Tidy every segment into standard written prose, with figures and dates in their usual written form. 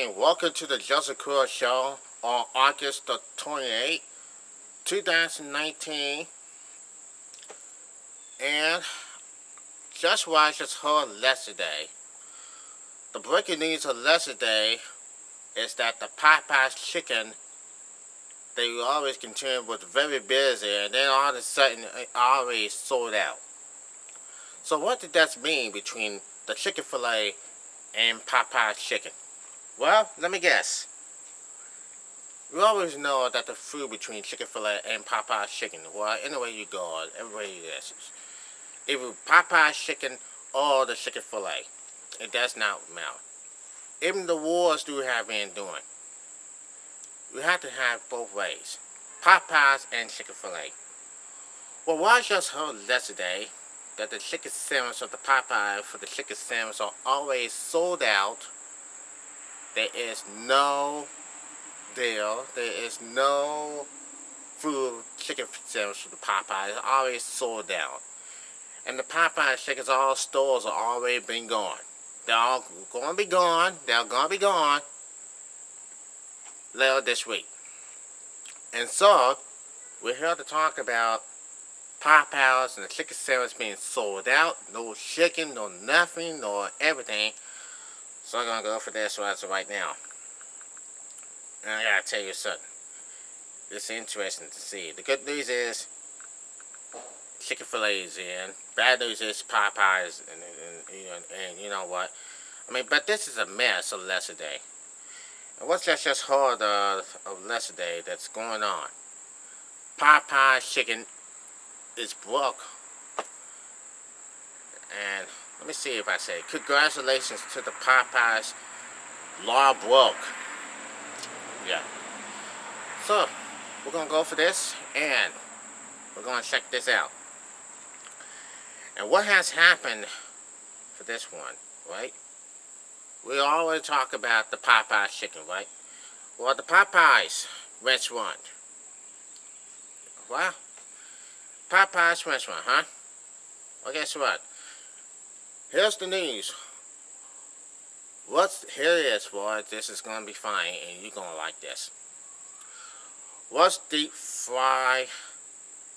and welcome to the Joseph Crudup Show on August the 28th, 2019. And just what I just heard yesterday. The breaking news of yesterday is that the Popeyes chicken they always contend was very busy, and then all of a sudden it already sold out. So what did that mean between the chicken fillet and Popeyes chicken? Well, let me guess. We always know that the food between chicken fillet and Popeyes chicken, well, anywhere you go, everybody guesses. Either Popeyes chicken or the chicken fillet. It does not matter. Even the wars do have been doing. We have to have both ways. Popeyes and chicken fillet. Well, what I just heard yesterday, that the chicken sandwich of the Popeyes for the chicken sandwich are always sold out. There is no deal. There is no food chicken sandwich for the Popeyes. It's always sold out. And the Popeyes chickens, all stores are already been gone. They're all going to be gone. They're going to be gone later this week. And so, we're here to talk about Popeyes and the chicken sandwich being sold out. No chicken, no nothing, no everything. So I'm going to go for this right now. And I got to tell you something. It's interesting to see. The good news is chicken fillet is in. Bad news is Popeyes. And you know what? I mean, but this is a mess of yesterday. And what's just heard of yesterday that's going on? Popeyes chicken is broke. And let me see if I say, congratulations to the Popeyes law broke. Yeah. So, we're going to go for this, and we're going to check this out. And what has happened for this one, right? We always talk about the Popeyes chicken, right? Well, the Popeyes restaurant. Well, Popeyes restaurant, huh? Well, guess what? Here's the news. Here it is, boy. This is going to be fine, and you're going to like this. What's deep fry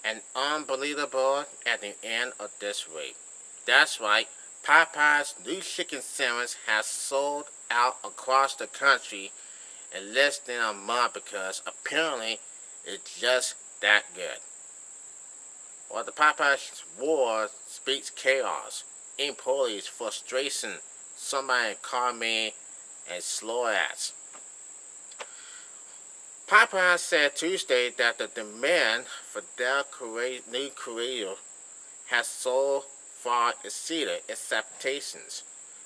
and unbelievable at the end of this week? That's right. Popeyes' new chicken sandwich has sold out across the country in less than a month because apparently it's just that good. Well, the Popeyes war speaks chaos, employees frustration. Somebody called me a slow ass. Popeyes said Tuesday that the demand for their new creator has so far exceeded expectations.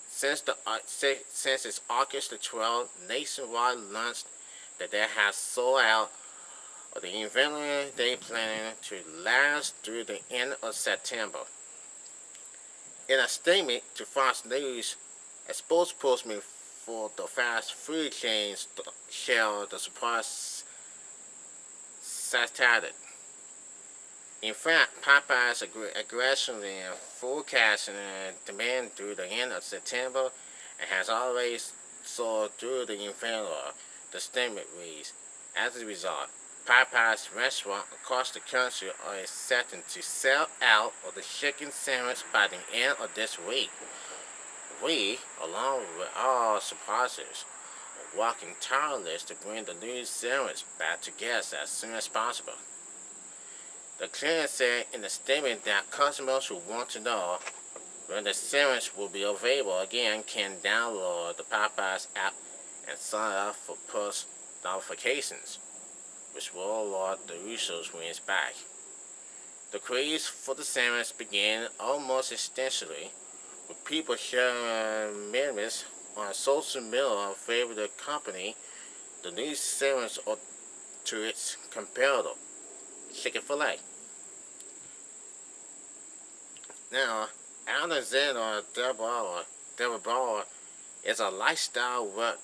Since its August the 12th nationwide launch that they have sold out of the inventory they plan to last through the end of September. In a statement to Fox News, a spokesperson for the fast food chains shared the surprise stated. In fact, Popeyes aggressively forecasting demand through the end of September and has already sold through the inventory, the statement reads. As a result, Popeyes restaurants across the country are expecting to sell out of the chicken sandwich by the end of this week. We, along with all supporters, are working tireless to bring the new sandwich back to guests as soon as possible. The client said in a statement that customers who want to know when the sandwich will be available again can download the Popeyes app and sign up for push notifications, which will alert the users when it's back. The craze for the sandwich began almost instantly, with people sharing memes on social media favor the company, the new sandwich to its competitor, chicken fillet. Now, Alexander Deborah is a lifestyle work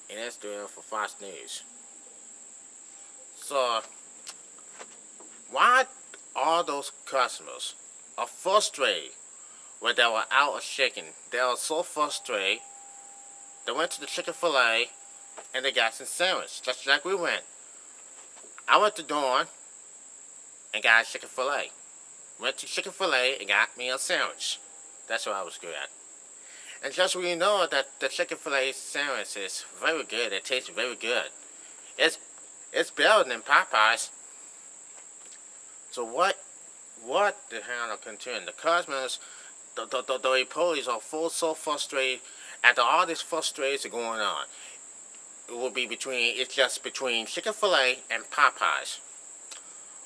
in Israel for Fox News. So, why all those customers are frustrated when they were out of chicken? They were so frustrated. They went to the chicken fillet and they got some sandwich, just like we went. I went to Dawn and got a chicken fillet. Went to Chicken Filet and got me a sandwich. That's what I was good at. And just so you know that the Chicken Filet sandwich is very good. It tastes very good. It's better than Popeyes. So what the hell are concerned? The customers, the employees are so frustrated after all this frustration going on. It's just between Chicken Filet and Popeyes.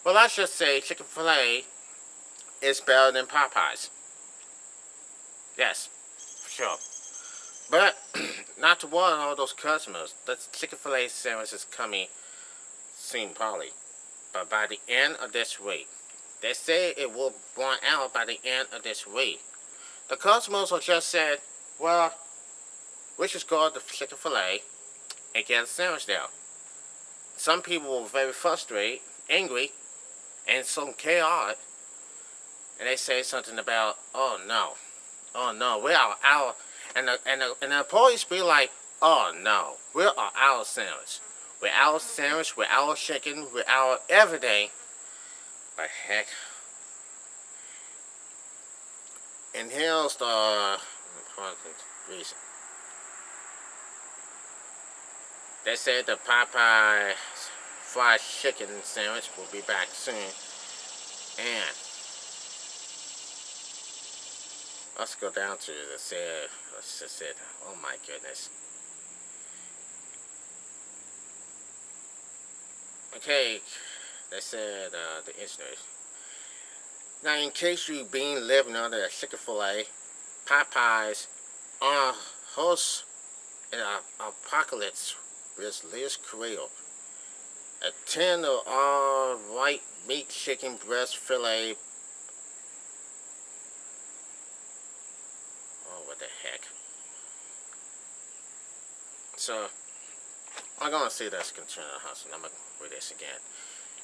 Well, I should say Chicken Filet is better than Popeyes. Yes, for sure. But not to warn all those customers, the Chicken Filet sandwich is coming soon, probably. But by the end of this week, they say it will run out by the end of this week. The customers will just said, well, we just go to the Chicken Filet and get a sandwich there. Some people were very frustrated, angry, and so chaotic. And they say something about, oh no, we're out, and the employees be like, oh no, we're our sandwich. We're our sandwich, we're our chicken, we're our everything. But heck. And here's the important reason. They said the Popeye fried chicken sandwich will be back soon. And let's go down to let's just say, oh my goodness. Okay, they said the engineers. Now, in case you've been living under a Chicken Filet, Popeyes hosts an apocalypse with Liz Creole. A tender all-white meat chicken breast fillet. Oh, what the heck. So, I'm going to see this concern in the house, and I'm going to read this again.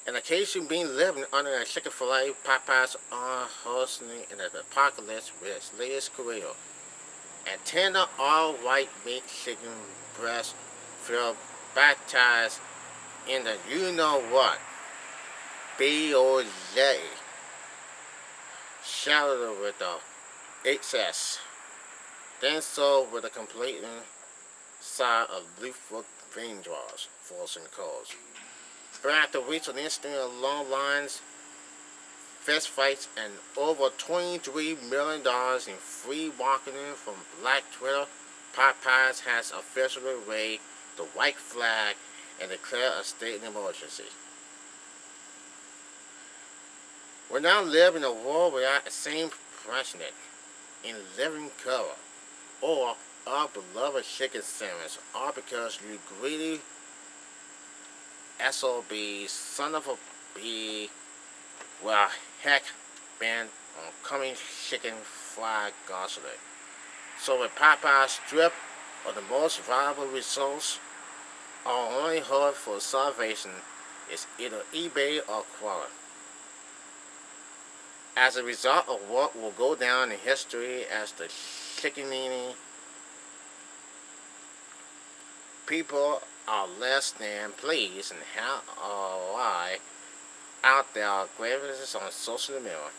In the case you've been living under a Chicken Filet, Popeyes are hosting an apocalypse with Liz Creole. A tender all-white meat chicken breast filled baptized in the you-know-what. B.O.J. Shouted with the XS. Then sold with a complete side of lethal vein draws, forcing calls. But after weeks of instant long lines, fist fights, and over $23 million in free marketing from Black Twitter, Popeyes has officially raised the white flag and declared a state of emergency. We now live in a world without the same precedent in living color or our beloved chicken sandwich, all because you greedy SOB, son of a B, well, heck, been on coming chicken fried gosling. So with Popeyes strip of the most valuable resource, our only hope for salvation is either eBay or Crudup. As a result of what will go down in history as the chicken-eating people are less than pleased and how or why out there are grievances on social media.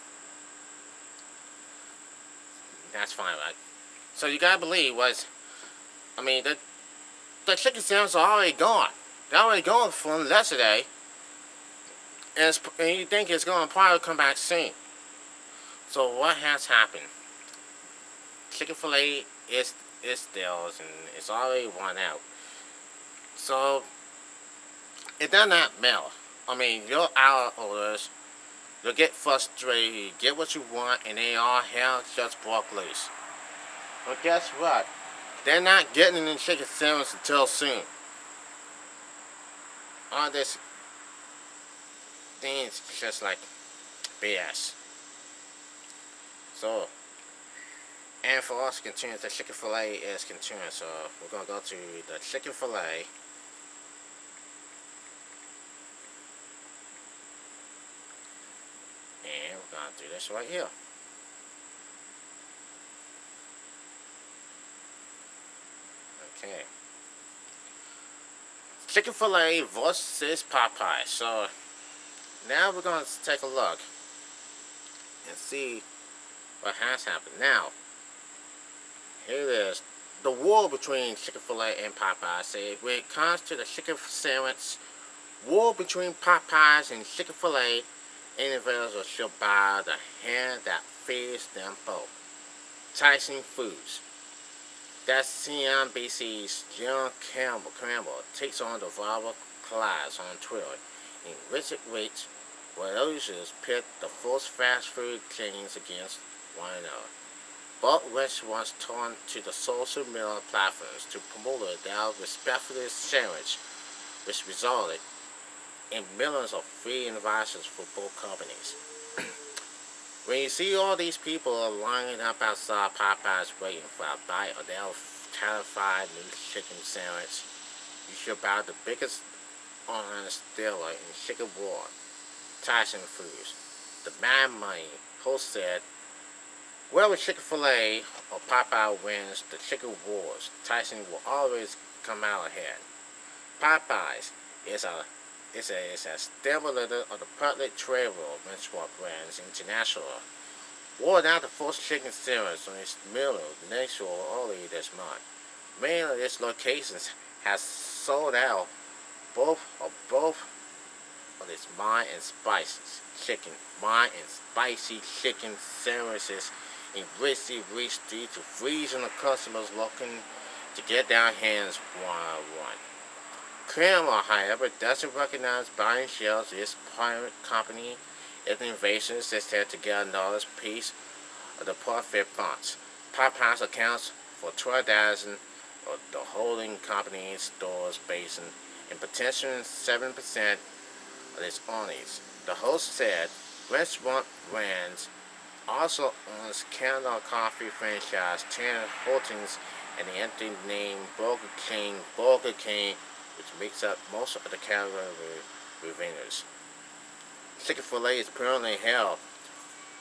That's fine, right? So you gotta believe the chicken sandwiches are already gone. They're already gone from yesterday, and you think it's gonna probably come back soon. So what has happened? Chicken filet is theirs and it's already run out. So it does not matter. Your hour orders, you'll get frustrated, you get what you want, and they all hell just broke loose. But guess what? They're not getting in chicken sandwich until soon. All this thing's just like BS. So, and for us concerned, the chicken filet is concerned. So we're gonna go to the chicken filet. And we're gonna do this right here. Okay. Chick-fil-A versus Popeyes. So now we're going to take a look and see what has happened. Now, here it is. The war between Chick-fil-A and Popeyes. Say, when it comes to the chicken sandwich, war between Popeyes and Chick-fil-A, individuals should buy the hand that feeds them both. Tyson Foods. That's CNBC's John Campbell takes on the rival class on Twitter in recent weeks, where users pit the first fast food chains against one another. Both restaurants turned to the social media platforms to promote their respective sandwich, which resulted in millions of free invites for both companies. When you see all these people lining up outside Popeyes waiting for a bite of their terrified new chicken sandwich, you should buy the biggest online stealer in chicken war, Tyson Foods. The Mad Money host said, whether Chick-fil-A or Popeye wins the chicken wars, Tyson will always come out ahead. Popeyes is a stimulator of the public travel benchmark brands international. Rolled out the first chicken sandwich on its middle national early this month. Many of its locations has sold out both of its mild and spicy chicken sandwiches in greatly reached due to freezing of customers looking to get their hands one. Kramer, however, doesn't recognize buying shares of its parent company. Its innovations is set to get another piece of the profit bunch. Popeyes accounts for 12,000 of the holding company's stores based in potentially 7% of its earnings. The host said restaurant brands also owns Canada Coffee franchise Tanner Hortons and the empty name Burger King, which makes up most of the category revenues. Chick-fil-A is permanently held,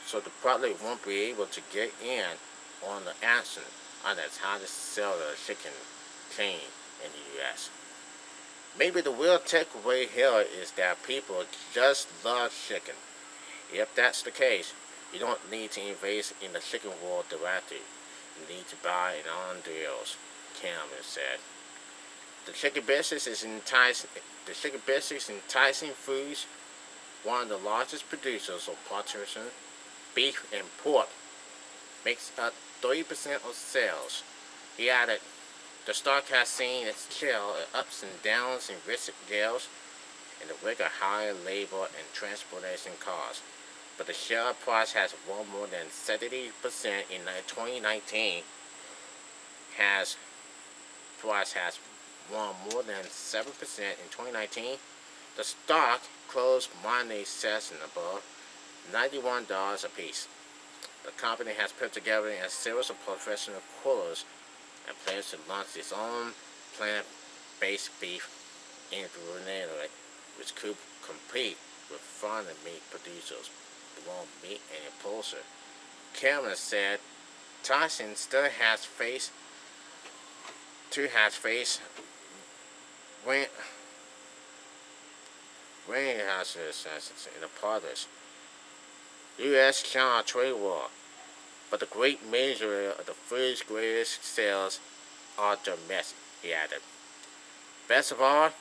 so the public won't be able to get in on the action on its how to sell the chicken chain in the U.S. Maybe the real takeaway here is that people just love chicken. If that's the case, you don't need to invest in the chicken war directly. You need to buy it on deals, Cameron said. The chicken business is enticing Foods, one of the largest producers of patrician beef and pork, makes up 30% of sales. He added, the stock has seen its share of ups and downs in recent years in the wake of higher labor and transportation costs, but the share price has won more than 70% in 2019. Price has won more than 7% in 2019. The stock closed Monday session above $91 a piece. The company has put together a series of professional quarters and plans to launch its own plant-based beef in Brunei, which could compete with foreign meat producers, the World Meat and Impulser. Cameron said Tyson still has faced warehouses in the progress U.S.-China trade war, but the great majority of the food's greatest sales are domestic, he added. Best of all,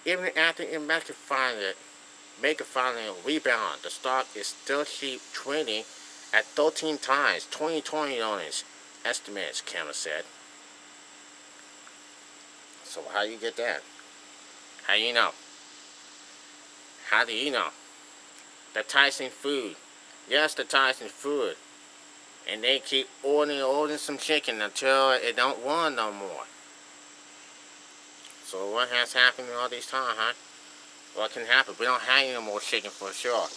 even after it make a final rebound, the stock is still cheap, trading at 13 times 2020 earnings estimates, Cameron said. So how do you get that? How do you know? How do you know? The Tyson Food. Yes, the Tyson Food. And they keep ordering some chicken until it don't run no more. So what has happened all this time, huh? What can happen? We don't have any more chicken for sure.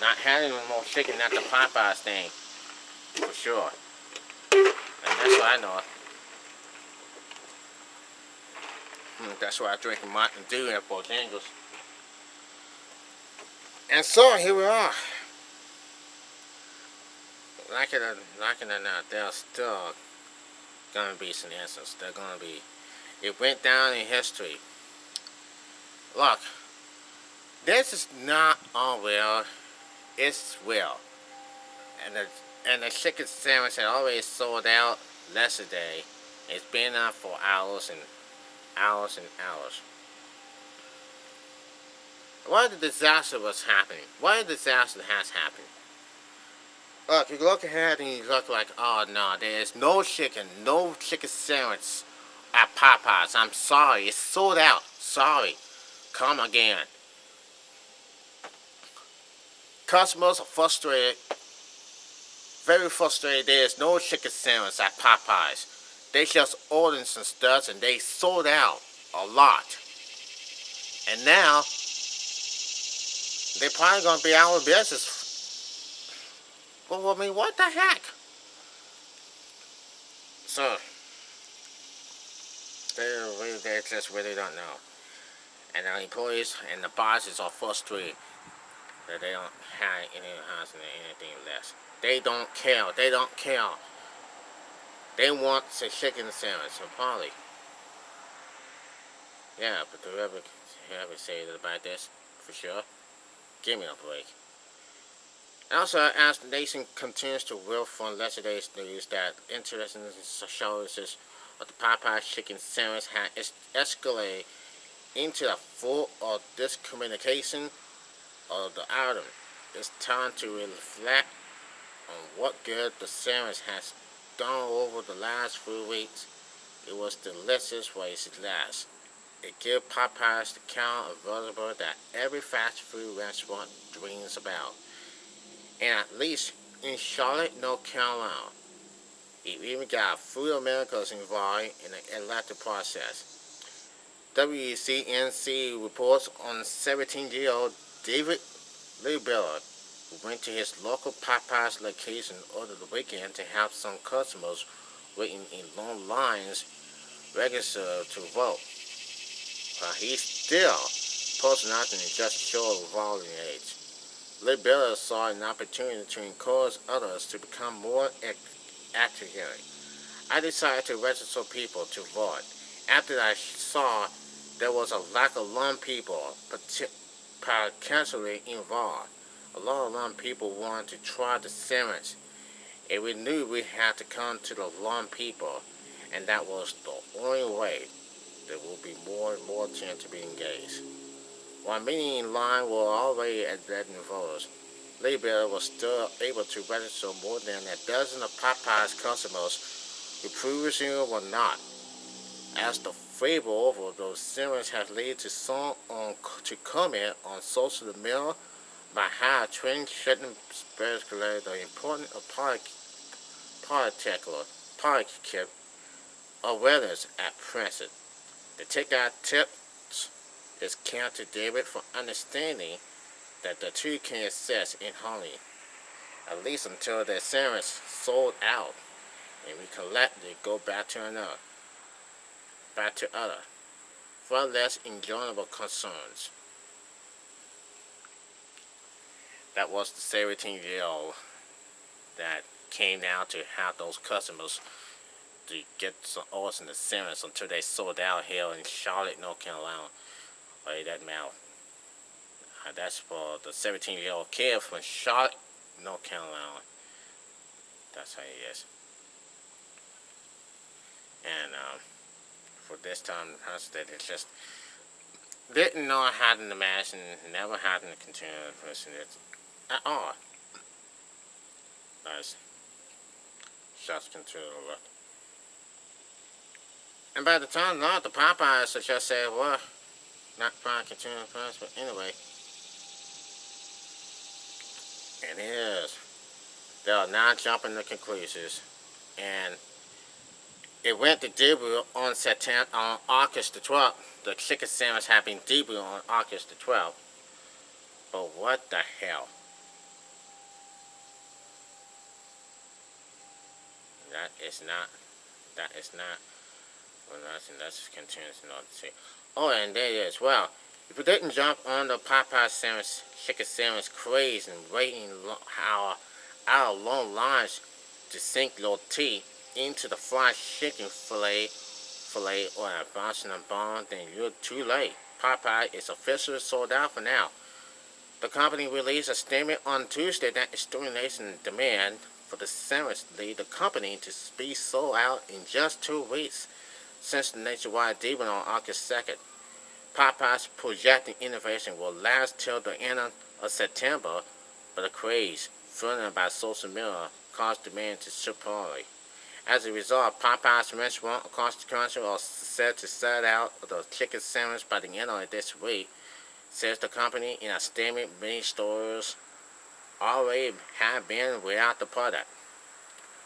Not having any more chicken at the Popeyes thing. For sure. And that's what I know. That's why I drink Mountain Dew at Bojangles. And so here we are. Like it or not, there's still gonna be some instances. They're gonna be. It went down in history. Look, this is not all real. It's real. And the chicken sandwich had already sold out yesterday. It's been out for hours and hours and hours. What a disaster was happening. What a disaster has happened. Look, you look ahead and you look like, oh no, there's no chicken sandwich at Popeyes. I'm sorry, it's sold out. Sorry. Come again. Customers are frustrated, very frustrated. There's no chicken sandwich at Popeyes. They just ordered some studs and they sold out a lot. And now, they're probably going to be out of business. Well, I mean, what the heck? So, they just really don't know. And the employees and the bosses are frustrated that they don't have any housing or anything less. They don't care. They don't care. They want a chicken sandwich, so probably. Yeah, but whoever say about this, for sure, give me a break. Also, as the nation continues to will from yesterday's news that interesting shows of the Popeyes chicken sandwich has escalated into the full of discommunication of the item. It's time to reflect on what good the sandwich has done over the last few weeks. It was delicious while it lasts. It gives Popeyes the kind of variable that every fast food restaurant dreams about. And at least in Charlotte, North Carolina, it even got Food Americas involved in the elected process. WCNC reports on 17-year-old David Leibiller, who went to his local Popeyes location over the weekend to help some customers waiting in long lines register to vote. He's still posting out and just short of voting age. Leibiller saw an opportunity to encourage others to become more active. I decided to register people to vote. After I saw there was a lack of lone people potentially involved. A lot of lone people wanted to try the sandwich, and we knew we had to come to the lone people, and that was the only way there will be more and more chance to be engaged. While many in line were already at letting voters, Leibiller was still able to register more than a dozen of Popeyes customers who previously were not, as the favor over those sandwiches has led to some to comment on social media about how trend shouldn't speculate the importance of political awareness at present. The takeout tips is count to David for understanding that the two can exist in harmony, at least until their sandwich sold out, and we collectively go back to other, far less enjoyable concerns. That was the 17-year-old that came down to have those customers to get some orders in the sandwich until they sold out here in Charlotte, North Carolina. Or it doesn't matter. That's for the 17-year-old kid from Charlotte, North Carolina. That's how it is. And for this time, that it just didn't know how to imagine, never had to continue to person it at all. Nice. Just continue to look. And by the time not the Popeyes just said, well, not trying to continue to press, but anyway. And it is. They are now jumping to conclusions. And it went to debut on August the 12th. The chicken sandwich had been debuted on August the 12th. But what the hell? That is not. Well, that's continuous in order to see. Oh, and there it is. Well, if you didn't jump on the Popeye sandwich, chicken sandwich craze and waiting our long lines to sink your tea, into the fried chicken fillet or a Boston bun, then you're too late. Popeye is officially sold out for now. The company released a statement on Tuesday that extermination demand for the sandwich lead the company to be sold out in just 2 weeks since the nationwide debut on August 2nd. Popeye's projected innovation will last till the end of September, but the craze, fueled by social media, caused demand to surge. As a result, Popeye's restaurants across the country are set to sell out of the chicken sandwich by the end of this week, says the company in a statement. Many stores already have been without the product.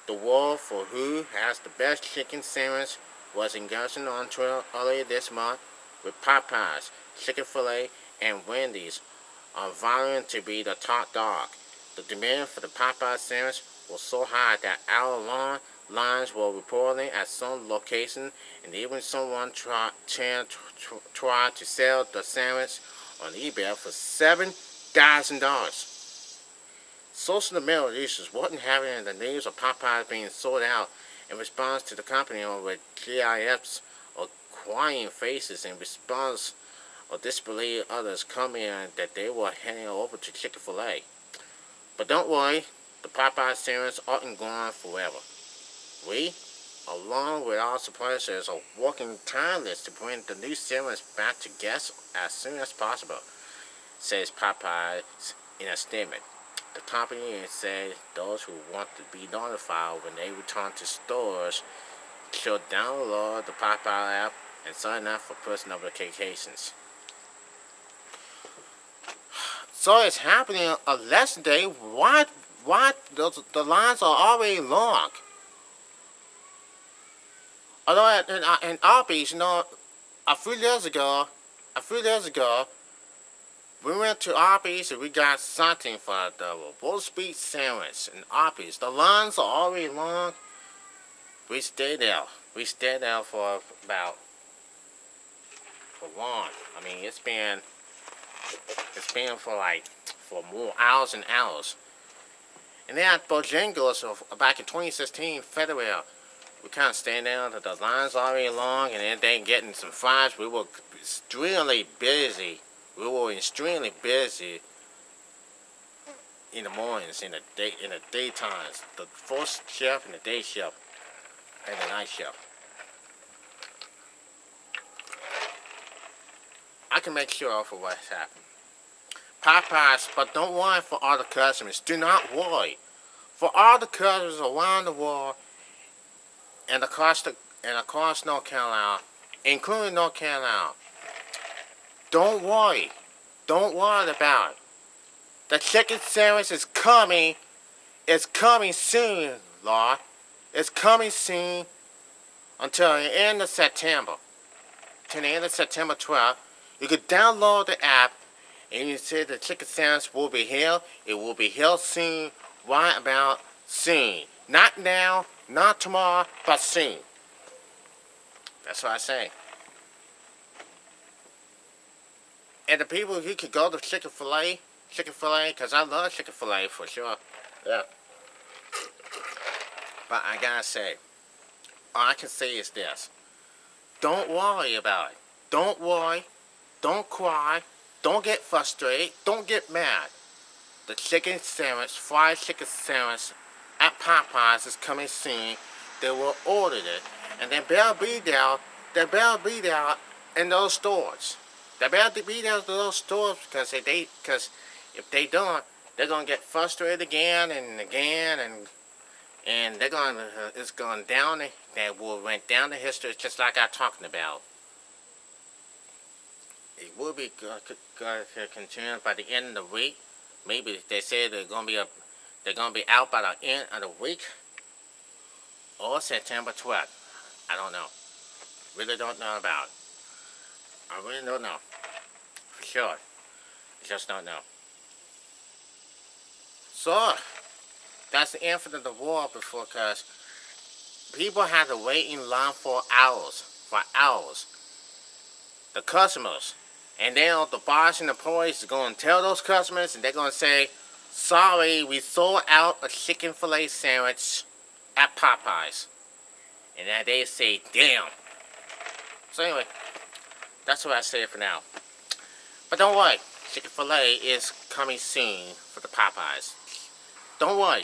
The war for who has the best chicken sandwich was engaged on Twitter earlier this month, with Popeyes, Chick-fil-A, and Wendy's are vying to be the top dog. The demand for the Popeye sandwich was so high that hour-long lines were reported at some locations, and even someone tried to sell the sandwich on eBay for $7,000. Social media users wasn't having the news of Popeyes being sold out in response to the company, with GIFs or crying faces in response or disbelief. Others commenting that they were heading over to Chick-fil-A. But don't worry, the Popeye sandwich aren't gone forever. We, along with our suppliers, are working tireless to bring the new sandwich back to guests as soon as possible, says Popeyes in a statement. The company said those who want to be notified when they return to stores should download the Popeye app and sign up for push notifications. So it's happening on less day. Why the lines are already long? Although in Arby's, a few years ago, we went to Arby's and we got something for the roast beef sandwich in Arby's. The lines are already long. We stayed there. For long. I mean, it's been for more hours and hours. And then at Bojangles back in 2016, Federal, we kind of stayed there. The lines are already long, and then they getting some fries. We were extremely busy. In the mornings, in the daytimes, the first shift and the day shift and the night shift. I can make sure for what's happening. Popeyes, but don't worry for all the customers. Do not worry. For all the customers around the world and across North Carolina, including North Carolina, don't worry. Don't worry about it. The chicken sandwich is coming. It's coming soon, Lord. It's coming soon until the end of September. Till the end of September 12th. You can download the app and you say the chicken sandwich will be here. It will be here soon. Right about soon. Not now, not tomorrow, but soon. That's what I say. And the people who could go to Chick-fil-A, because I love Chick-fil-A for sure. Yeah. But I gotta say, all I can say is this. Don't worry about it. Don't worry. Don't cry. Don't get frustrated. Don't get mad. The chicken sandwich, fried chicken sandwich at Popeyes is coming soon. They will order it. And they better be there. In those stores. They better be there in those stores because if they don't, they're gonna get frustrated again and they're gonna it's going down. They will went down the history just like I'm talking about. It will be continued by the end of the week. Maybe they say they're gonna be out by the end of the week or September 12th. I don't know. Really don't know about it. I really don't know. For sure. I just don't know. So, that's the end for the war before, because people had to wait in line for hours. The customers. And then the boss and the employees are going to tell those customers, and they're going to say, sorry, we sold out a chicken fillet sandwich at Popeyes. And then they say, damn. So anyway, that's what I say for now. But don't worry, chicken fillet is coming soon for the Popeyes. Don't worry,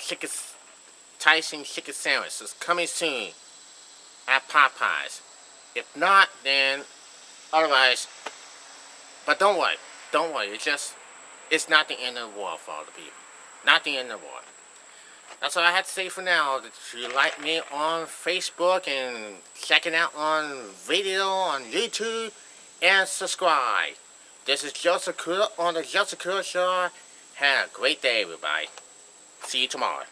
Tyson chicken sandwich is coming soon at Popeyes. If not, then otherwise. But don't worry, it's not the end of the world for all the people. Not the end of the world. That's all I have to say for now. If you like me on Facebook and checking out on video on YouTube and subscribe. This is Joseph Crudup on the Joseph Crudup Show. Have a great day, everybody. See you tomorrow.